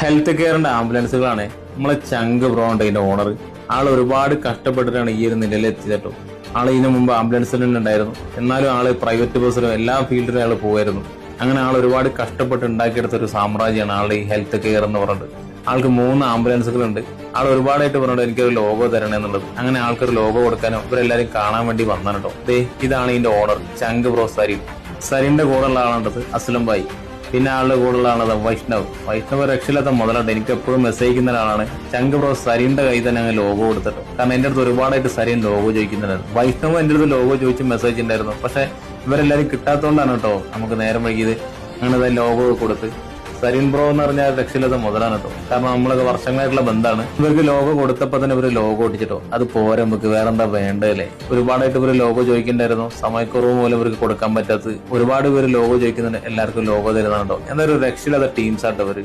Health കെയറിന്റെ ആംബുലൻസുകളാണ് നമ്മളെ ചങ്ക് bro ഉണ്ട് ഇതിന്റെ ഓണർ. ആൾ ഒരുപാട് കഷ്ടപ്പെട്ടിട്ടാണ് ഈ ഒരു നിലയിൽ എത്തിച്ചിട്ടോ. ആൾ ഇതിനു മുമ്പ് ആംബുലൻസിൽ ഉണ്ടായിരുന്നു, എന്നാലും ആള് പ്രൈവറ്റ് ബസ്സിലും എല്ലാ ഫീൽഡിലും ആൾ പോയായിരുന്നു. അങ്ങനെ ആൾ ഒരുപാട് കഷ്ടപ്പെട്ട് ഉണ്ടാക്കിയെടുത്ത ഒരു സാമ്രാജ്യമാണ് ആളുടെ ഈ ഹെൽത്ത് കെയർ എന്ന് പറഞ്ഞിട്ട്. ആൾക്ക് 3 ആംബുലൻസുകളുണ്ട്. ആൾ ഒരുപാടായിട്ട് പറഞ്ഞിട്ട് എനിക്കൊരു ലോഗോ തരണേ എന്നുള്ളത്. അങ്ങനെ ആൾക്കൊരു ലോഗോ കൊടുക്കാനോ ഇവരെല്ലാരും കാണാൻ വേണ്ടി വന്നാണ് കേട്ടോ. ഇതാണ് ഇതിന്റെ ഓണർ, ചങ്ക് ബ്രോ സരീൻ. സരീന്റെ കൂടെയുള്ള ആളുണ്ടത് അസ്ലം ഭായി. പിന്നെ ആളുടെ കൂടെയുള്ള ആളത് വൈഷ്ണവ് രക്ഷയില്ലാത്ത മുതലുണ്ട്. എനിക്ക് എപ്പോഴും മെസ്സേജ് ചെയ്യുന്ന ഒരാളാണ്. ചങ്ക് ബ്രോ സരീന്റെ കയ്യിൽ തന്നെ അങ്ങ് ലോഗോ കൊടുത്തിട്ടോ. കാരണം എന്റെ അടുത്ത് ഒരുപാടായിട്ട് സരീൻ ലോഗോ ചോദിക്കുന്നുണ്ടായിരുന്നു. വൈഷ്ണവ് എന്റെ അടുത്ത് ലോഗോ ചോദിച്ച് മെസ്സേജ് ഉണ്ടായിരുന്നു. പക്ഷെ ഇവരെല്ലാരും കിട്ടാത്തതുകൊണ്ടാണ് കേട്ടോ നമുക്ക് നേരം വൈകിയത്. അങ്ങനെ ലോഗോ കൊടുത്ത് സരീൻ ബ്രോ എന്ന് പറഞ്ഞാൽ രക്ഷയില്ലാത്ത മുതലാണ് കേട്ടോ. കാരണം നമ്മളൊക്കെ വർഷങ്ങളായിട്ടുള്ള ബന്ധമാണ്. ഇവർക്ക് ലോഗോ കൊടുത്തപ്പോ തന്നെ ഇവര് ലോഗോ ഒട്ടിച്ചിട്ടോ. അത് പോരെ, നമുക്ക് വേറെന്താ വേണ്ടല്ലേ. ഒരുപാടായിട്ട് ഇവര് ലോഗോ ചോദിക്കണ്ടായിരുന്നു. സമയക്കുറവ് മൂലം ഇവർക്ക് കൊടുക്കാൻ പറ്റാത്തത് ഒരുപാട് പേര് ലോഗോ ചോദിക്കുന്നുണ്ട്. എല്ലാവർക്കും ലോഗോ തരുന്നതാണ് കേട്ടോ. എന്നൊരു രക്ഷയില്ലാത്ത ടീംസാട്ടോ ഇവര്.